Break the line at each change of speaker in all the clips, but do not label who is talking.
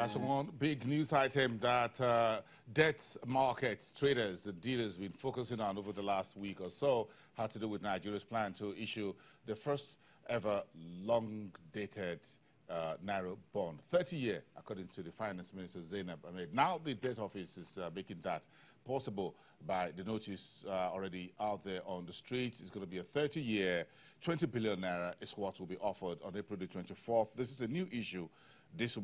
So one big news item that debt market traders, the dealers, been focusing on over the last week or so had to do with Nigeria's plan to issue the first ever long-dated Naira bond, 30-year, according to the Finance Minister Zainab Ahmed. Now the debt office is making that possible by the notice already out there on the streets. It's going to be a 30-year, 20 billion Naira is what will be offered on April the 24th. This is a new issue. This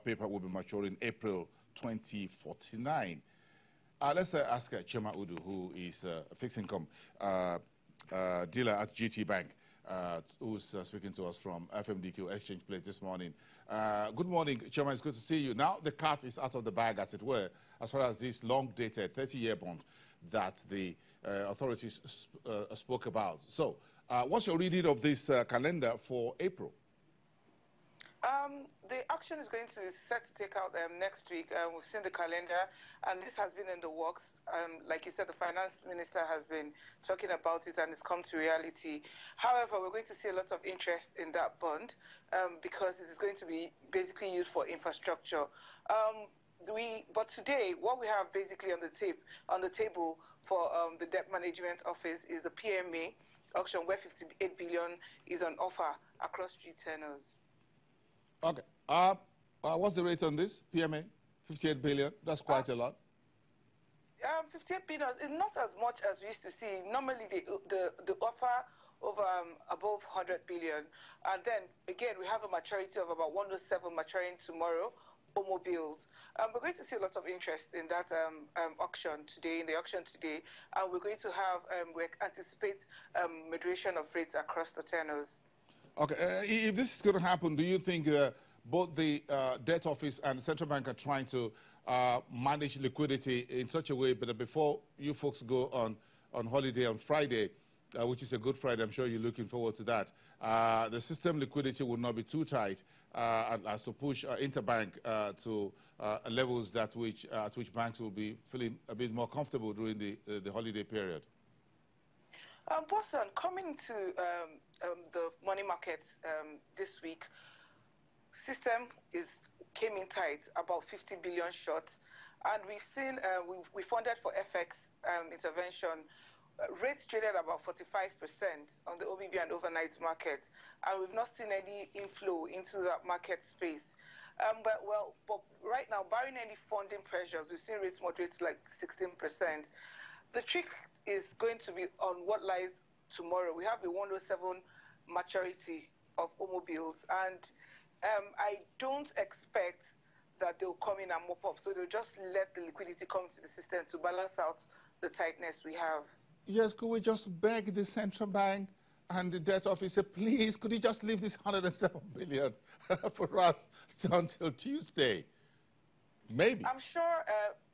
paper will be maturing April 2049. Let's ask Chema Udu, who is a fixed income dealer at GT Bank, who's speaking to us from FMDQ Exchange Place this morning. Good morning, Chema. It's good to see you. Now the cat is out of the bag, as it were, as far as this long-dated 30-year bond that the authorities spoke about. So, what's your reading of this calendar for April?
The auction is going to set to take out next week. We've seen the calendar, and this has been in the works. Like you said, the finance minister has been talking about it, and it's come to reality. However, we're going to see a lot of interest in that bond because it is going to be basically used for infrastructure. But today, what we have basically on the table for the debt management office is the PMA auction, where 58 billion is on offer across 3 tenors.
Okay. What's the rate on this PMA? 58 billion. That's quite a lot.
58 billion is not as much as we used to see. Normally, the offer over above 100 billion, and then again we have a maturity of about 107 maturing tomorrow. Automobiles. We're going to see a lot of interest in that auction today, and we're going to have we anticipate moderation of rates across the tenors.
Okay, if this is going to happen, do you think both the debt office and the central bank are trying to manage liquidity in such a way, but before you folks go on holiday on Friday, which is a good Friday, I'm sure you're looking forward to that, the system liquidity will not be too tight as to push interbank to levels at which banks will be feeling a bit more comfortable during the holiday period?
Boston, coming to the money markets this week, system came in tight, about 50 billion short, and we've seen we funded for FX intervention. Rates traded about 45% on the OBB and overnight market, and we've not seen any inflow into that market space. But right now, barring any funding pressures, we've seen rates moderate to like 16%. The trick is going to be on what lies tomorrow. We have the 107 maturity of automobiles, and I don't expect that they'll come in and mop up. So they'll just let the liquidity come to the system to balance out the tightness we have.
Yes, could we just beg the central bank and the debt officer, please, could you just leave this 107 billion for us until Tuesday? Maybe.
I'm sure.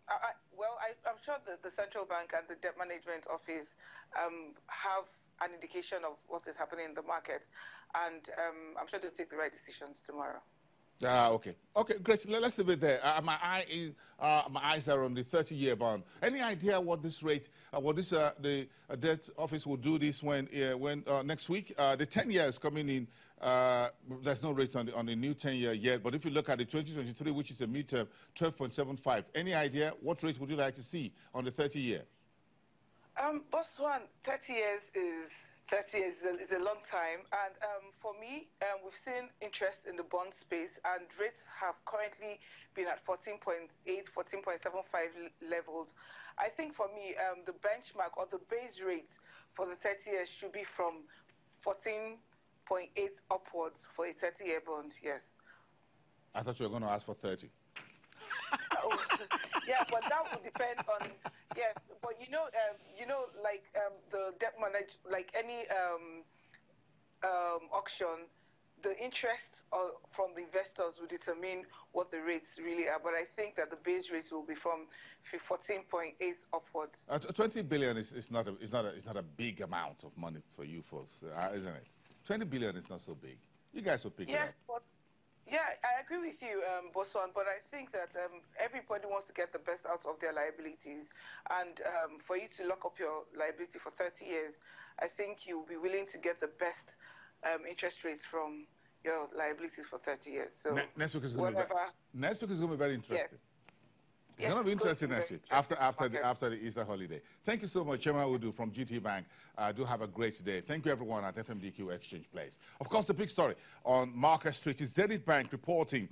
I'm sure the central bank and the debt management office have an indication of what is happening in the market, and I'm sure they'll take the right decisions tomorrow.
Okay. Okay, great. Let's leave it there. My eyes are on the 30-year bond. Any idea what this rate, the debt office will do this when next week? The 10-year is coming in. There's no rate on the new 10-year yet, but if you look at the 2023, which is a midterm, 12.75. Any idea what rate would you like to see on the 30-year?
Boss one, 30 years is a long time, and for me, we've seen interest in the bond space, and rates have currently been at 14.8, 14.75 levels. I think for me, the benchmark or the base rate for the 30 years should be from 14.8 upwards for a 30-year bond. Yes.
I thought you were going to ask for 30.
Yeah, but that would depend on, yes, but like the debt like any auction, the interest from the investors will determine what the rates really are. But I think that the base rates will be from 14.8 upwards.
20 billion is not a big amount of money for you folks, isn't it? 20 billion is not so big. You guys will pick it up.
Yes, but yeah, I agree with you, Boson, but I think that everybody wants to get the best out of their liabilities. And for you to lock up your liability for 30 years, I think you'll be willing to get the best interest rates from your liabilities for 30 years. So
next week is going to be very interesting.
Yes.
It's going to be interesting next week after the Easter holiday. Thank you so much, Chema Udu from GT Bank. Do have a great day. Thank you, everyone, at FMDQ Exchange Place. Of course, the big story on Market Street is Zenith Bank reporting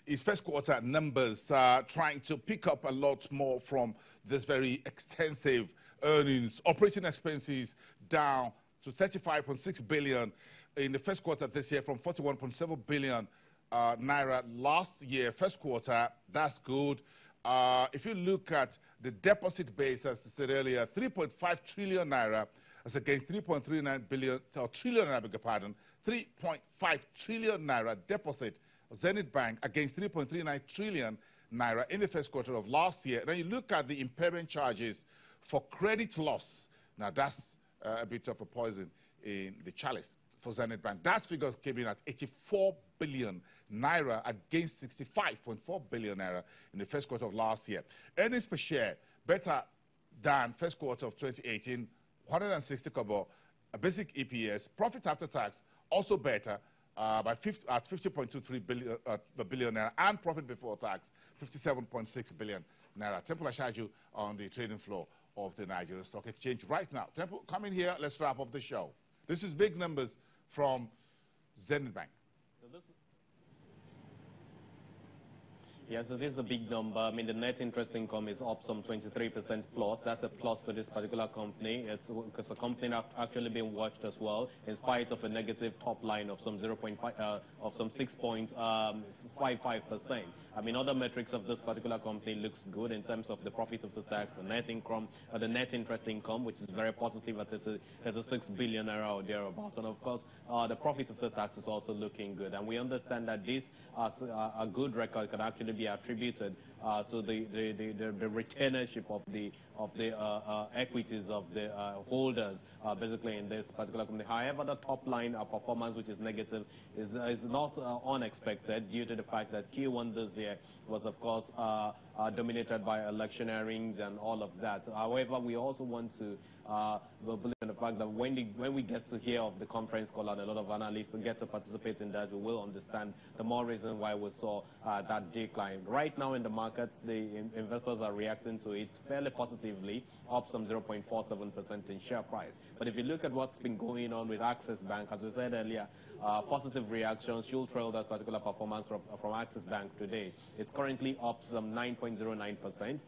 its first quarter numbers, trying to pick up a lot more from this very extensive earnings. Operating expenses down to 35.6 billion in the first quarter of this year from 41.7 billion naira last year, first quarter. That's good. If you look at the deposit base, as I said earlier, 3.5 trillion naira as against 3.39 billion, or trillion naira, beg your pardon, 3.5 trillion naira deposit of Zenith Bank against 3.39 trillion naira in the first quarter of last year. Then you look at the impairment charges for credit loss. Now that's a bit of a poison in the chalice for Zenith Bank. That figure came in at 84 billion naira against 65.4 billion naira in the first quarter of last year. Earnings per share better than first quarter of 2018, 160 kobo. A basic EPS. Profit after tax also better at 50.23 billion naira, and profit before tax 57.6 billion naira. Temple, I charge you on the trading floor of the Nigerian Stock Exchange right now. Temple, come in here. Let's wrap up the show. This is big numbers from Zenith Bank.
Yeah, so this is a big number. I mean, the net interest income is up some 23% plus. That's a plus for this particular company. It's because the company have actually been watched as well, in spite of a negative top line of some 0.5, of some 6.55%. I mean, other metrics of this particular company looks good in terms of the profit of the tax, the net income, the net interest income, which is very positive at 6 billion naira or thereabouts. And of course, the profit of the tax is also looking good. And we understand that this a good record can actually be attributed to the retainership of the equities of the holders, basically in this particular company. However, the top line performance, which is negative, is not unexpected due to the fact that Q1 this year was, of course, dominated by electioneerings and all of that. However, we also want to believe in the fact that when we get to hear of the conference call and a lot of analysts get to participate in that, we will understand the more reason why we saw that decline. Right now in the market, the investors are reacting to it fairly positively, up some 0.47% in share price. But if you look at what's been going on with Access Bank, as we said earlier, positive reactions should trail that particular performance from Access Bank today. It's currently up some 9.09%,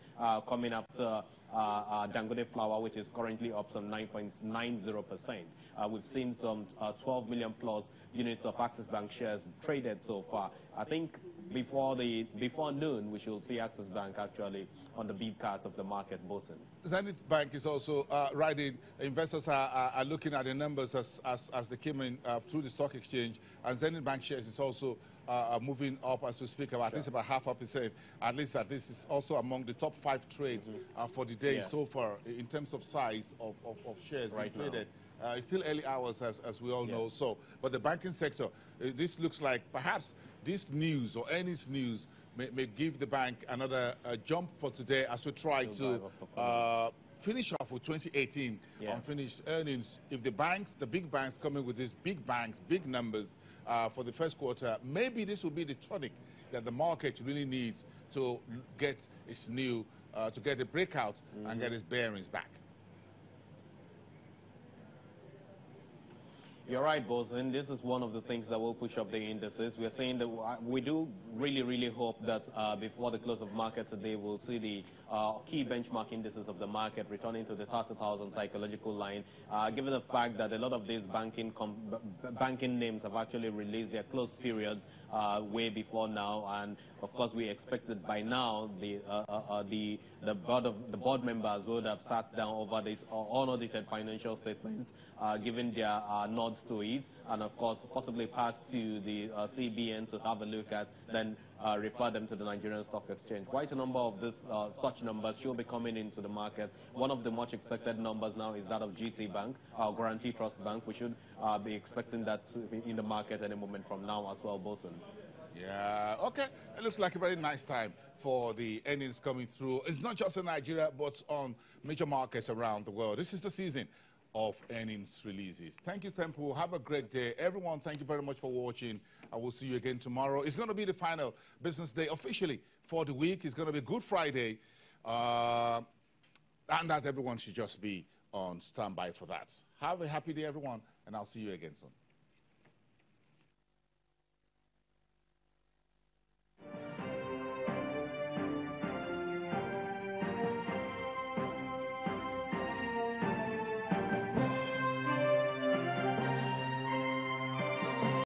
coming up to Dangote Flour, which is currently up some 9.90%. We've seen some 12 million plus units of Access Bank shares traded so far. I think before noon, we should see Access Bank actually on the big part of the market, Bosun.
Zenith Bank is also riding. Investors are looking at the numbers as they came in through the stock exchange, and Zenith Bank shares is also moving up as we speak, about at least about 0.5%. At least that this is also among the top 5 trades for the day so far in terms of size of shares being traded. It's still early hours, as we all know. So, but the banking sector, this looks like perhaps this news or any news may give the bank another jump for today as we try to finish off with 2018 unfinished earnings. If the banks, the big banks, coming with these big banks, big numbers for the first quarter, maybe this will be the tonic that the market really needs to get its new, to get a breakout and get its bearings back.
You're right, Bosun. This is one of the things that will push up the indices. We are saying that we do really hope that before the close of market today, we'll see the key benchmark indices of the market returning to the 30,000 psychological line, given the fact that a lot of these banking names have actually released their close periods way before now, and of course we expected by now the board members would have sat down over these unaudited financial statements, given their nods to it, and of course possibly pass to the CBN to have a look at, then refer them to the Nigerian Stock Exchange. Quite a number of this, such numbers should be coming into the market. One of the much expected numbers now is that of GT Bank, our Guarantee Trust Bank. We should be expecting that to be in the market any moment from now as well, Bosun.
Yeah, okay. It looks like a very nice time for the earnings coming through. It's not just in Nigeria, but on major markets around the world. This is the season of earnings releases. Thank you, Temple. Have a great day. Everyone, thank you very much for watching. I will see you again tomorrow. It's going to be the final business day officially for the week. It's going to be Good Friday. And that everyone should just be on standby for that. Have a happy day, everyone, and I'll see you again soon.